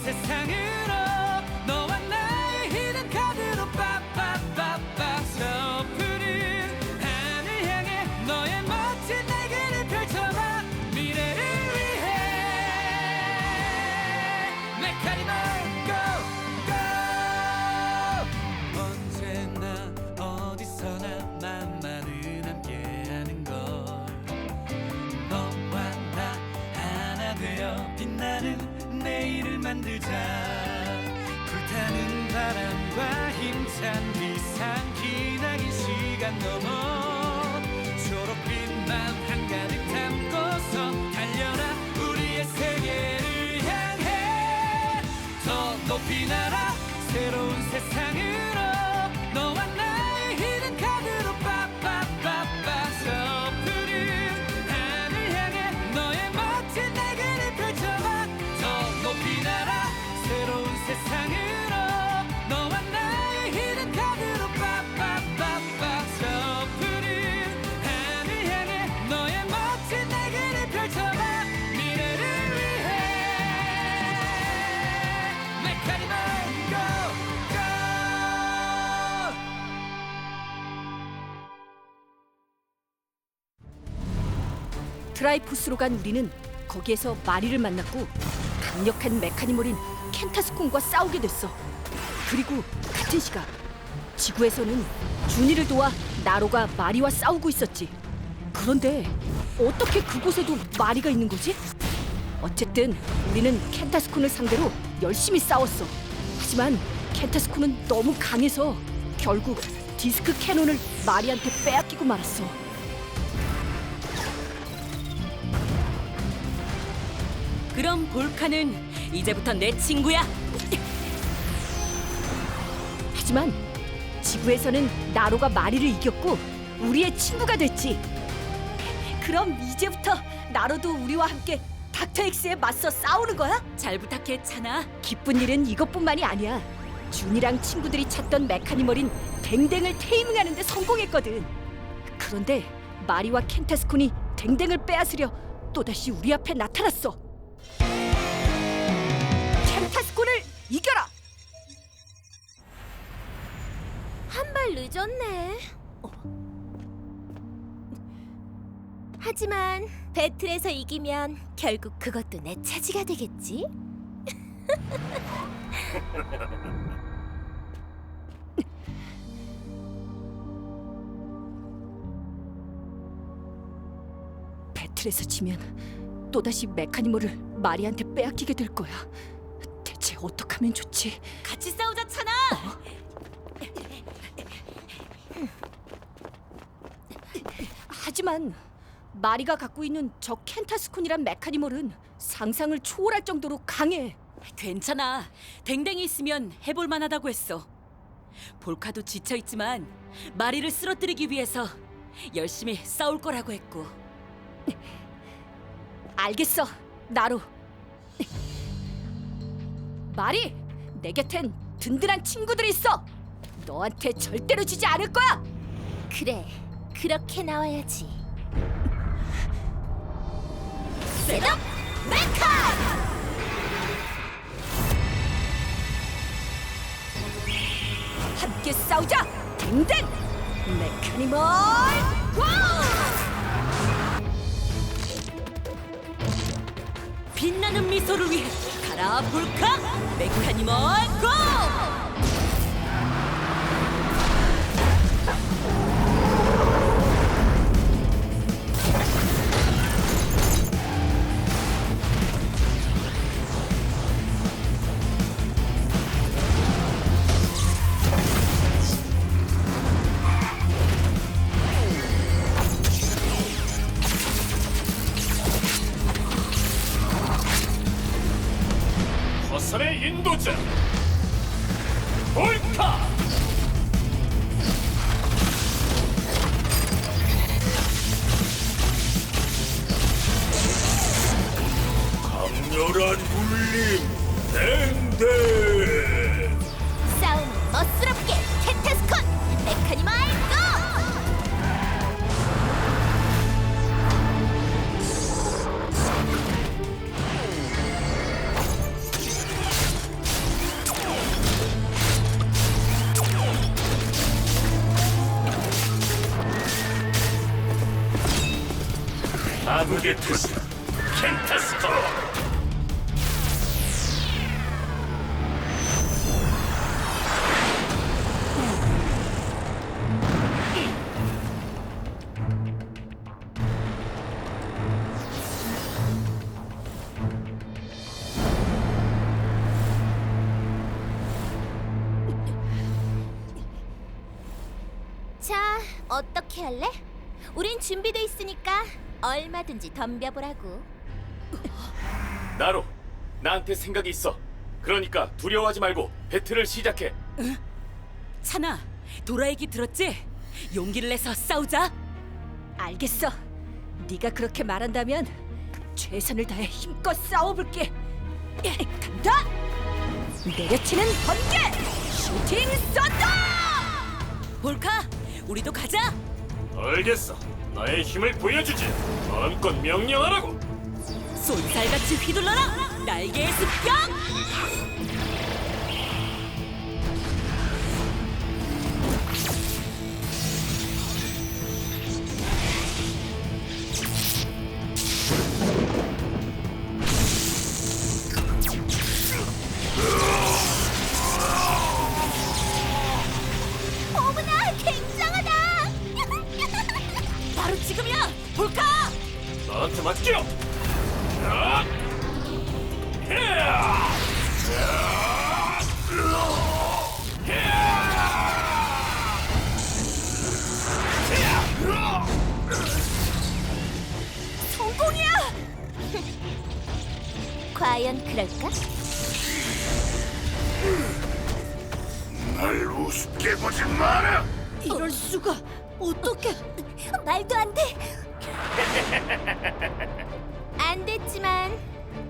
세상으로 너와 나의 히든 카드로 빠빠빠빠 섣부른 하늘 향해 너의 멋진 날개를 펼쳐봐 미래를 위해 메카니멀 고! 언제나 어디서나 만만은 함께하는 걸 너와 나 하나 되어 빛나는 내일을 만들자 불타는 바람과 힘찬 비상 기나긴 시간 넘어 초록빛만 한가득 담고서 달려라 우리의 세계를 향해 더 높이 날아 새로운 세상으로 너와 나의 히든 카드로 빠빠빠빠 섣부른 하늘 향해 너의 멋진 날개를 펼쳐봐 더 높이 날아 새로운 세상으로 너와 나의 히든 카드로 빠빠빠빠 섣부른 하늘 향해 너의 멋진 날개를 펼쳐봐 미래를 위해 메카니멀 고! 트라이포스로 간 우리는 거기에서 마리를 만났고 강력한 메카니멀인 켄타스콘과 싸우게 됐어. 그리고 같은 시각 지구에서는 준이를 도와 나로가 마리와 싸우고 있었지. 그런데 어떻게 그곳에도 마리가 있는 거지? 어쨌든 우리는 켄타스콘을 상대로 열심히 싸웠어. 하지만 켄타스콘은 너무 강해서 결국 디스크 캐논을 마리한테 빼앗기고 말았어. 그럼 볼카는 이제부터 내 친구야. 하지만 지구에서는 나로가 마리를 이겼고 우리의 친구가 됐지. 그럼 이제부터 나로도 우리와 함께 닥터 X에 맞서 싸우는 거야? 잘 부탁해, 차나. 기쁜 일은 이것뿐만이 아니야. 준이랑 친구들이 찾던 메카니멀인 댕댕을 테이밍하는 데 성공했거든. 그런데 마리와 켄타스콘이 댕댕을 빼앗으려 또다시 우리 앞에 나타났어. 켄타스콘을 이겨라! 한 발 늦었네. 하지만 배틀에서 이기면 결국 그것도 내 차지가 되겠지? 배틀에서 지면 또다시 메카니멀을 마리한테 빼앗기게 될 거야. 대체 어떡하면 좋지? 같이 싸우자, 차나. 하지만 마리가 갖고 있는 저 켄타스콘이란 메카니멀은 상상을 초월할 정도로 강해. 괜찮아. 댕댕이 있으면 해볼 만하다고 했어. 볼카도 지쳐있지만 마리를 쓰러뜨리기 위해서 열심히 싸울 거라고 했고. 알겠어, 나로. 마리, 내 곁엔 든든한 친구들이 있어. 너한테 절대로 지지 않을 거야. 그래, 그렇게 나와야지. 셋업 메카! 함께 싸우자, 댕댕! 메카니멀 고! 빛나는 미소를 위해 가라, 볼카. 메카니멀 고! 화살의 인도자 볼카! 강렬한 울림 댕댕! 싸움은 멋스럽게 켄타스콘 메카니멀 고! 암흑의 투시 켄타스코. 자, 어떻게 할래? 우린 준비돼 있으니까 얼마든지 덤벼보라고. 나로, 나한테 생각이 있어. 그러니까 두려워하지 말고 배틀을 시작해. 찬아, 도라 얘기 들었지? 용기를 내서 싸우자. 알겠어. 네가 그렇게 말한다면 최선을 다해 힘껏 싸워볼게. 간다. 내려치는 번개, 슈팅 썬더! 볼카, 우리도 가자. 알겠어. 나의 힘을 보여주지. 마음껏 명령하라고. 쏜살같이 휘둘러라. 날개의 습격. 어머나, 굉장하다. 바로 지금이야. 볼카. 나한테 맡겨. 야! 헤아! 성공이야. 과연 그럴까? 날 우습게 보지 마라. 이럴 수가. 어떻게? 말도 안 돼. 안 됐지만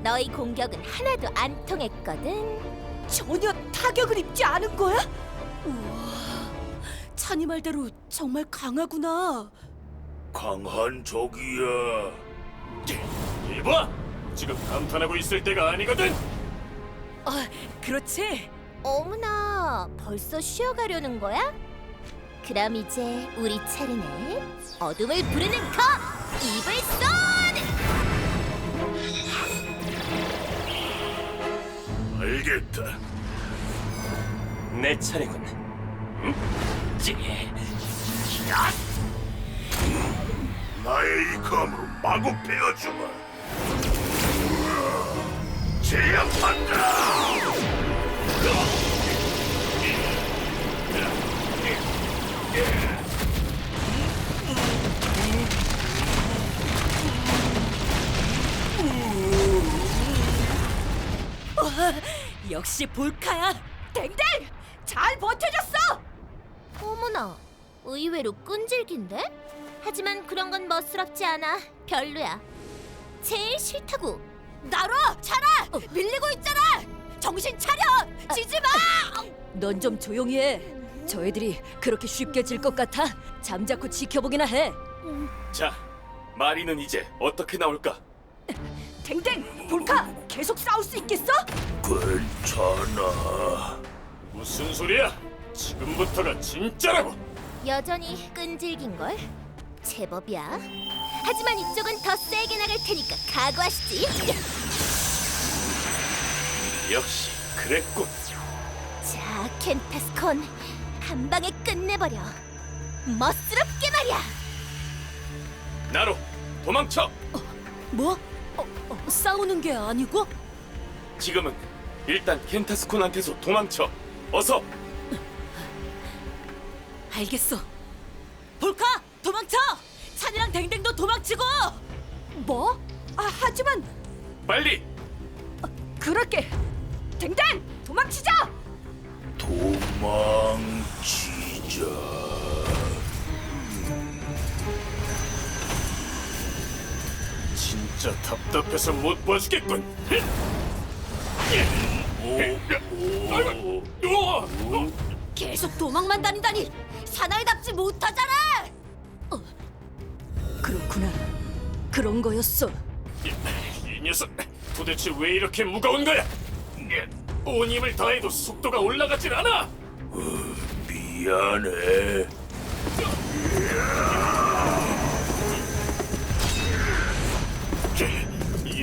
너희 공격은 하나도 안 통했거든. 전혀 타격을 입지 않은 거야? 찬이 말대로 정말 강하구나. 강한 적이야. 이봐, 지금 감탄하고 있을 때가 아니거든. 그렇지. 어머나, 벌써 쉬어가려는 거야? 그럼 이제 우리 차례네. 어둠을 부르는 검, 이블 소드! 알겠다. 내 차례군. 나의 이 검으로 마구 베어주마. 제압한다. 역시 볼카야. 댕댕! 잘 버텨줬어! 어머나, 의외로 끈질긴데? 하지만 그런 건 멋스럽지 않아. 별로야. 제일 싫다고. 나로! 차라! 밀리고 있잖아! 정신 차려! 지지 마! 넌 좀 조용히 해. 저 애들이 그렇게 쉽게 질 것 같아? 잠자코 지켜보기나 해. 자, 마리는 이제 어떻게 나올까? 댕댕! 볼카! 계속 싸울 수 있겠어? 괜찮아. 무슨 소리야? 지금부터가 진짜라고. 여전히 끈질긴걸? 제법이야. 하지만 이쪽은 더 세게 나갈 테니까 각오하시지. 역시 그랬군. 자, 켄타스콘, 한 방에 끝내버려. 멋스럽게 말이야. 나로, 도망쳐. 뭐? 싸우는 게 아니고? 지금은 일단 켄타스콘한테서 도망쳐. 어서. 알겠어. 볼카, 도망쳐. 찬이랑 댕댕도 도망치고. 뭐? 하지만 빨리. 그럴게. 댕댕! 도망치자! 도망치자. 진짜 답답해서 못 봐주겠군. 계속 도망만 다니다니 사나이답지 못하잖아! 그렇구나. 그런 거였어. 이 녀석 도대체 왜 이렇게 무거운 거야? 온 힘을 다해도 속도가 올라가질 않아. 미안해.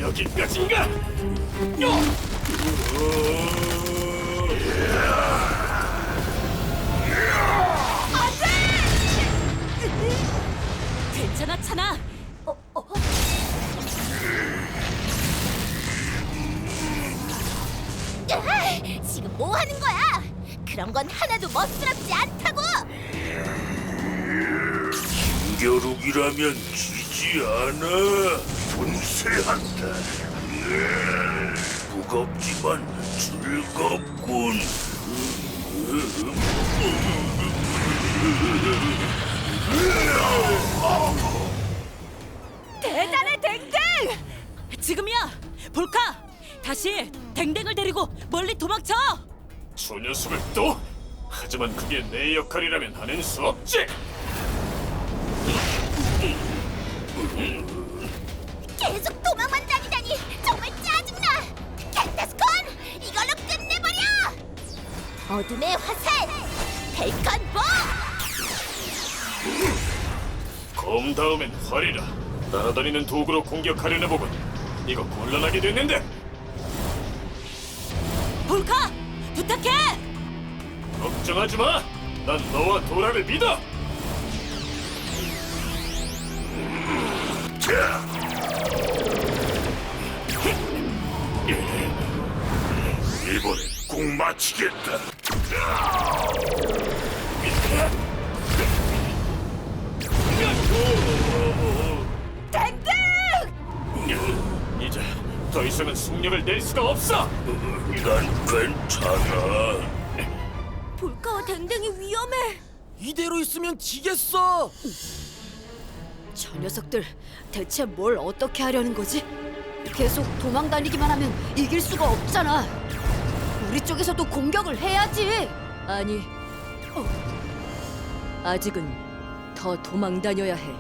여기까지인가? 괜찮아, 찬아. 지금 뭐 하는 거야? 그런 건 하나도 멋스럽지 않다고. 겨룩이라면 지지 않아. 분쇄한다. 무겁지만 즐겁군. 대단해, 댕댕! 지금이야. 볼카, 다시 댕댕을 데리고 멀리 도망쳐. 저 녀석을 또? 하지만 그게 내 역할이라면 하는 수 없지. 계속 도망만 다니다니 정말 짜증나. 켄타스콘, 이걸로 끝내버려. 어둠의 화살, 펠컨 보. 검 다음엔 활이라. 날아다니는 도구로 공격하려나 보군. 이거 곤란하게 됐는데. 볼카, 부탁해. 걱정하지 마. 난 너와 도라를 믿어. 이번엔 꼭 마치겠다. 이제 더 이상은 속력을 낼 수가 없어. 난 괜찮아. 볼카와 댕댕이 위험해. 이대로 있으면 지겠어. 저 녀석들 대체 뭘 어떻게 하려는 거지? 계속 도망 다니기만 하면 이길 수가 없잖아. 우리 쪽에서도 공격을 해야지. 아니, 아직은 더 도망 다녀야 해.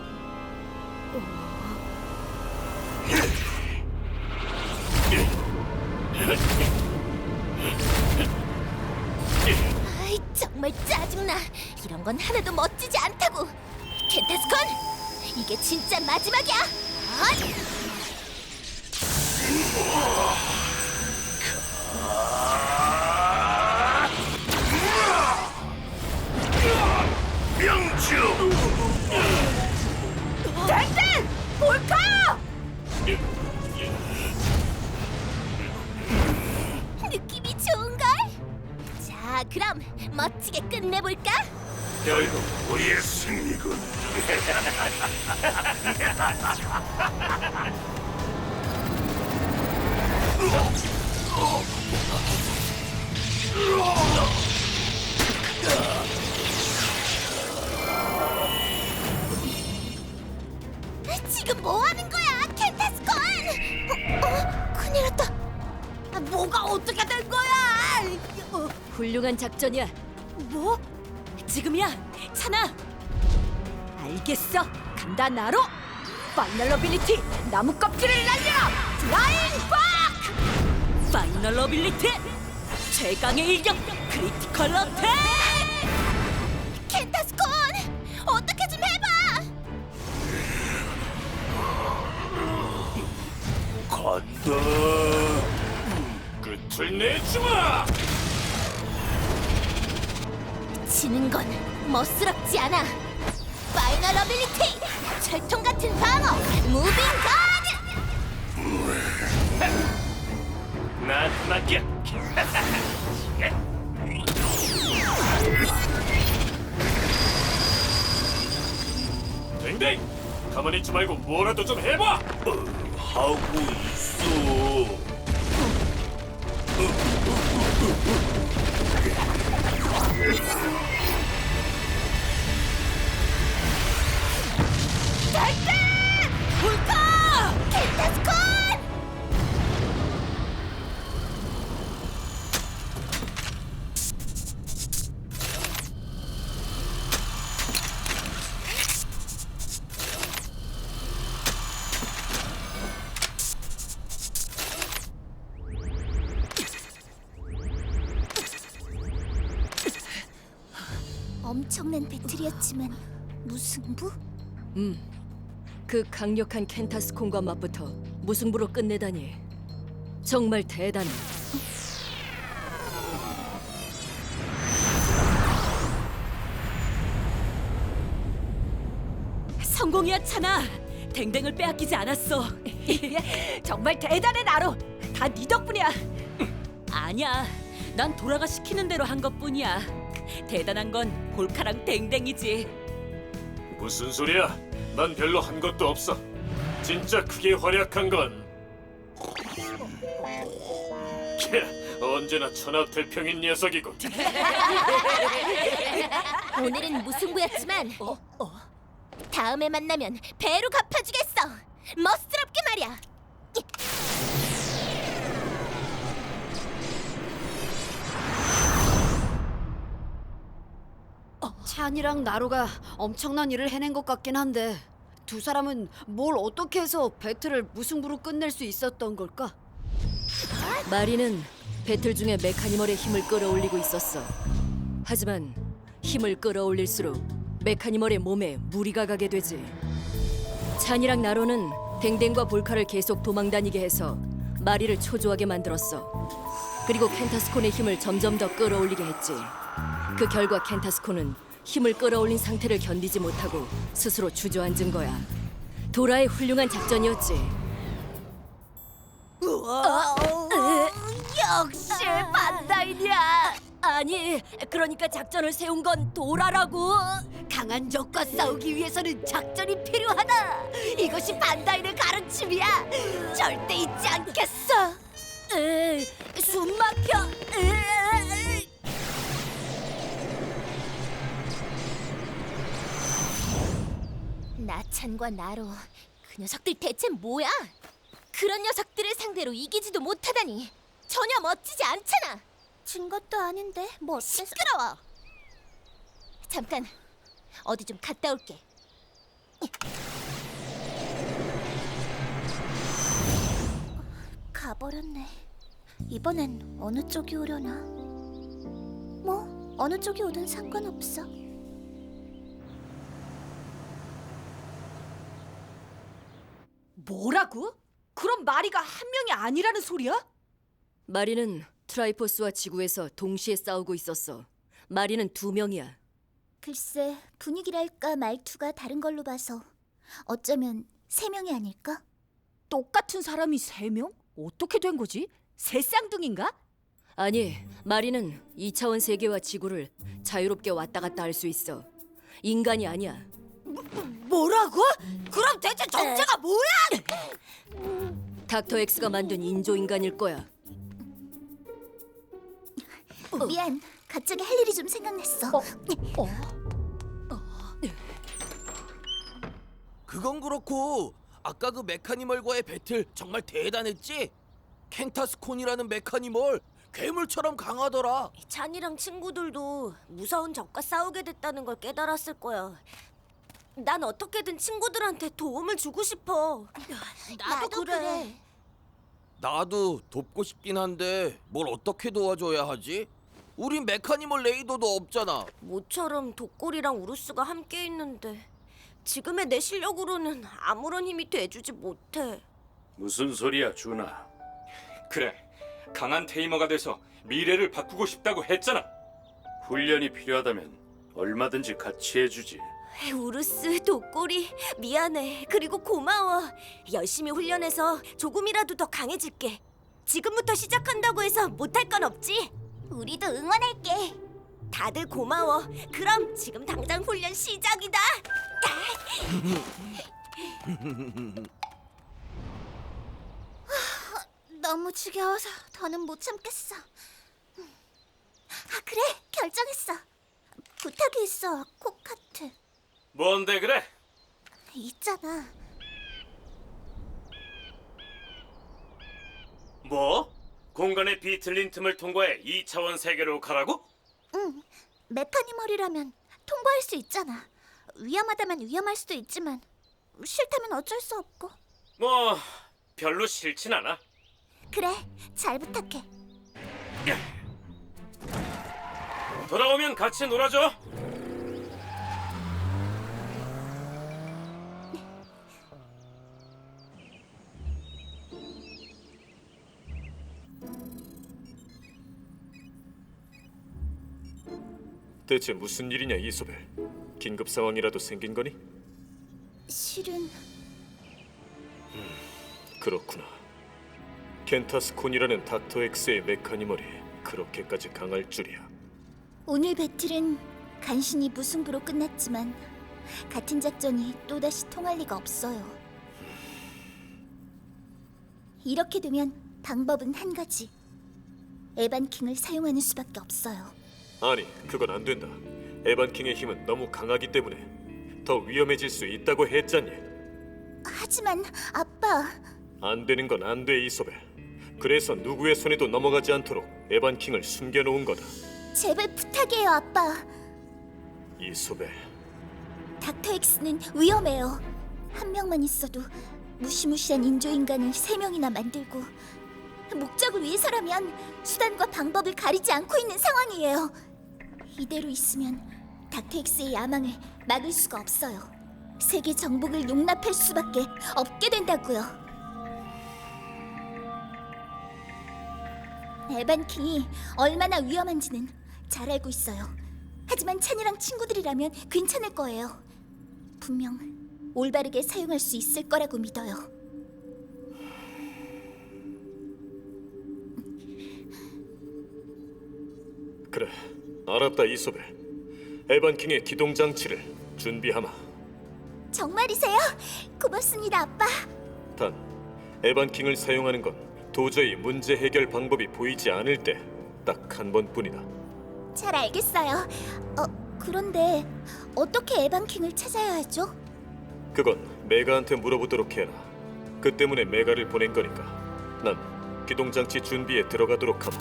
아이, 정말 짜증나. 이런 건 하나도 멋지지 않다고. 켄타스콘, 이게 진짜 마지막이야. 명주. 댕댕! 볼카! 느낌이 좋은걸? 자, 그럼 멋지게 끝내볼까? 결국 우리의 승리군. 지금 뭐 하는 거야, 켄타스콘? 큰일 났다. 뭐가 어떻게 된 거야? 훌륭한 작전이야. 뭐? 지금이야, 찬아. 알겠어. 간다 나로. 파이널 어빌리티 나무 껍질을 날려라. 플라잉 박! 파이널 어빌리티, 최강의 일격, 크리티컬 어택. 켄타스콘, 어떻게 좀 해봐. 간다. 끝을 내주마. 지는 건 멋스럽지 않아. 파이널 어빌리티, 철통 같은 방어, 무빙 가드. 나한테 맡겨. 댕댕, 가만히 있지 말고 뭐라도 좀 해봐. 하고 있어. 볼카! 켄타스콘! 엄청난 배틀이었지만 무승부? 그 강력한 켄타스콘과 맞붙어 무승부로 끝내다니 정말 대단해. 성공이야, 찬아. 댕댕을 빼앗기지 않았어. 정말 대단해 나로. 다 네 덕분이야. 아니야. 난 돌아가 시키는 대로 한 것뿐이야. 대단한 건 볼카랑 댕댕이지. 무슨 소리야? 난 별로 한 것도 없어. 진짜 크게 활약한 건 언제나 천하태평인 녀석이고. 오늘은 무승부였지만 다음에 만나면 배로 갚아주겠어. 멋스럽게 말이야. 찬이랑 나루가 엄청난 일을 해낸 것 같긴 한데 두 사람은 뭘 어떻게 해서 배틀을 무승부로 끝낼 수 있었던 걸까? 마리는 배틀 중에 메카니멀의 힘을 끌어올리고 있었어. 하지만 힘을 끌어올릴수록 메카니멀의 몸에 무리가 가게 되지. 찬이랑 나로는 댕댕과 볼카를 계속 도망다니게 해서 마리를 초조하게 만들었어. 그리고 켄타스콘의 힘을 점점 더 끌어올리게 했지. 그 결과 켄타스콘은 힘을 끌어올린 상태를 견디지 못하고 스스로 주저앉은 거야. 도라의 훌륭한 작전이었지. 역시 반다이냐. 아니, 그러니까 작전을 세운 건 도라라고. 강한 적과 싸우기 위해서는 작전이 필요하다. 이것이 반다이의 가르침이야. 절대 잊지 않겠어. 숨 막혀. 나찬과 나로 그 녀석들 대체 뭐야? 그런 녀석들을 상대로 이기지도 못하다니 전혀 멋지지 않잖아. 진 것도 아닌데 뭐 어때서? 시끄러워. 잠깐 어디 좀 갔다 올게. 가버렸네. 이번엔 어느 쪽이 오려나? 뭐 어느 쪽이 오든 상관없어. 뭐라고? 그럼 마리가 한 명이 아니라는 소리야? 마리는 트라이포스와 지구에서 동시에 싸우고 있었어. 마리는 2명이야. 글쎄 분위기랄까 말투가 다른 걸로 봐서 어쩌면 3명이 아닐까? 똑같은 사람이 3명? 어떻게 된 거지? 새 쌍둥이인가? 아니, 마리는 2차원 세계와 지구를 자유롭게 왔다 갔다 할 수 있어. 인간이 아니야. 뭐라고? 그럼 대체 정체가 뭐야? 닥터 X가 만든 인조인간일 거야. 미안, 갑자기 할 일이 좀 생각났어. 그건 그렇고 아까 그 메카니멀과의 배틀 정말 대단했지? 켄타스콘이라는 메카니멀 괴물처럼 강하더라. 잔이랑 친구들도 무서운 적과 싸우게 됐다는 걸 깨달았을 거야. 난 어떻게든 친구들한테 도움을 주고 싶어. 나도 그래. 나도 돕고 싶긴 한데 뭘 어떻게 도와줘야 하지? 우린 메카니멀 레이더도 없잖아. 모처럼 독골이랑 우루스가 함께 있는데 지금의 내 실력으로는 아무런 힘이 돼주지 못해. 무슨 소리야, 준아? 그래, 강한 테이머가 돼서 미래를 바꾸고 싶다고 했잖아. 훈련이 필요하다면 얼마든지 같이 해주지. 우루스, 독골이 미안해. 그리고 고마워. 열심히 훈련해서 조금이라도 더 강해질게. 지금부터 시작한다고 해서 못할 건 없지? 우리도 응원할게. 다들 고마워. 그럼 지금 당장 훈련 시작이다. 너무 지겨워서 더는 못 참겠어. 아, 그래, 결정했어. 부탁이 있어, 코카트. 뭔데 그래? 있잖아. 뭐? 공간의 비틀린 틈을 통과해 2차원 세계로 가라고? 응, 메카니멀이라면 통과할 수 있잖아. 위험하다면 위험할 수도 있지만 싫다면 어쩔 수 없고. 뭐 별로 싫진 않아. 그래, 잘 부탁해. 돌아오면 같이 놀아줘. 대체 무슨 일이냐 이소벨? 긴급 상황이라도 생긴 거니? 실은 그렇구나. 켄타스콘이라는 닥터 X의 메카니멀이 그렇게까지 강할 줄이야. 오늘 배틀은 간신히 무승부로 끝났지만 같은 작전이 또다시 통할 리가 없어요. 이렇게 되면 방법은 한 가지. 에반킹을 사용하는 수밖에 없어요. 아니, 그건 안 된다. 에반킹의 힘은 너무 강하기 때문에 더 위험해질 수 있다고 했잖니. 하지만 아빠, 안 되는 건 안 돼, 이소벨. 그래서 누구의 손에도 넘어가지 않도록 에반킹을 숨겨놓은 거다. 제발 부탁해요, 아빠. 이소벨, 닥터 X는 위험해요. 한 명만 있어도 무시무시한 인조인간을 3명이나 만들고 목적을 위해서라면 수단과 방법을 가리지 않고 있는 상황이에요. 이대로 있으면 닥터 X의 야망을 막을 수가 없어요. 세계 정복을 용납할 수밖에 없게 된다고요. 에반킹이 얼마나 위험한지는 잘 알고 있어요. 하지만 찬이랑 친구들이라면 괜찮을 거예요. 분명 올바르게 사용할 수 있을 거라고 믿어요. 그래, 알았다, 이소벨. 에반킹의 기동 장치를 준비하마. 정말이세요? 고맙습니다, 아빠. 단, 에반킹을 사용하는 건 도저히 문제 해결 방법이 보이지 않을 때 딱 한 번뿐이다. 잘 알겠어요. 그런데 어떻게 에반킹을 찾아야 하죠? 그건 메가한테 물어보도록 해라. 그 때문에 메가를 보낸 거니까 난 기동 장치 준비에 들어가도록 하마.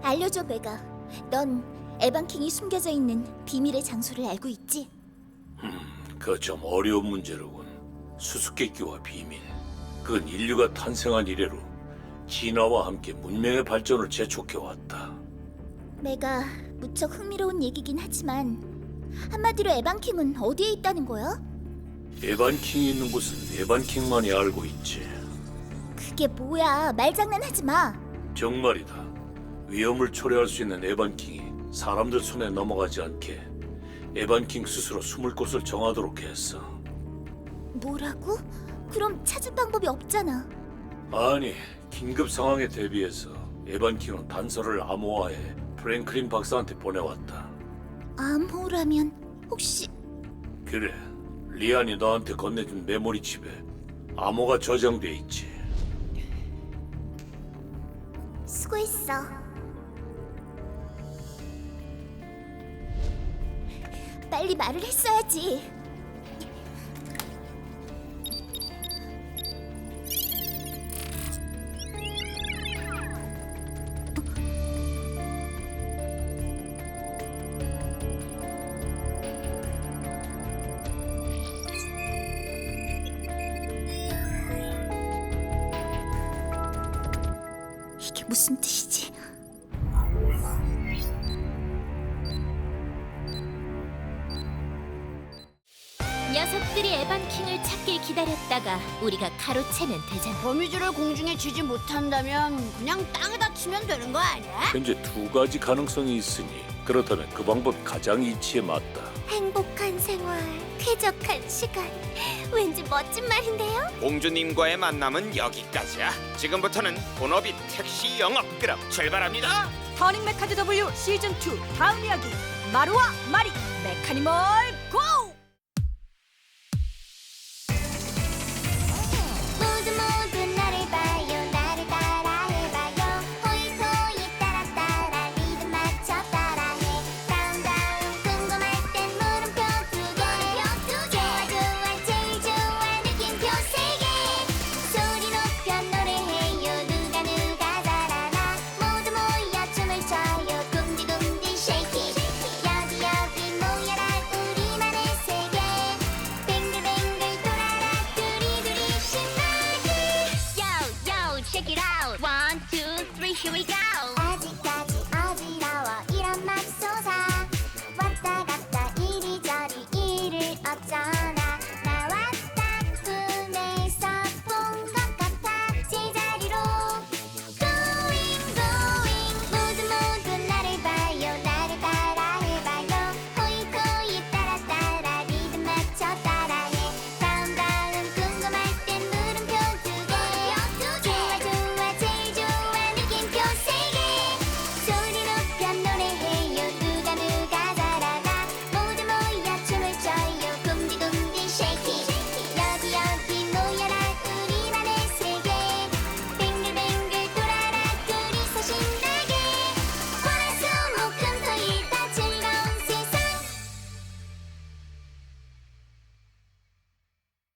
알려줘, 메가. 넌 에반킹이 숨겨져 있는 비밀의 장소를 알고 있지? 그 좀 어려운 문제로군. 수수께끼와 비밀. 그건 인류가 탄생한 이래로 진화와 함께 문명의 발전을 재촉해왔다. 메가, 무척 흥미로운 얘기긴 하지만 한마디로 에반킹은 어디에 있다는 거야? 에반킹이 있는 곳은 에반킹만이 알고 있지. 그게 뭐야? 말장난하지 마. 정말이다. 위험을 초래할 수 있는 에반킹이 사람들 손에 넘어가지 않게 에반킹 스스로 숨을 곳을 정하도록 했어. 뭐라고? 그럼 찾을 방법이 없잖아. 아니, 긴급 상황에 대비해서 에반킹은 단서를 암호화해 프랭클린 박사한테 보내왔다. 암호라면 혹시 그래, 리안이 너한테 건네준 메모리 칩에 암호가 저장돼 있지. 수고했어. 빨리 말을 했어야지. 이게 무슨 뜻이지? 녀석들이 에반킹을 찾길 기다렸다가 우리가 가로채면 되잖아. 거미줄을 공중에 쥐지 못한다면 그냥 땅에다 치면 되는 거 아니야? 현재 두 가지 가능성이 있으니 그렇다면 그 방법이 가장 이치에 맞다. 행복한 생활, 쾌적한 시간. 왠지 멋진 말인데요? 공주님과의 만남은 여기까지야. 지금부터는 본업이 택시 영업. 그럼 출발합니다. 터닝 메카드 W 시즌 2 다음 이야기 마루와 마리 메카니멀 고!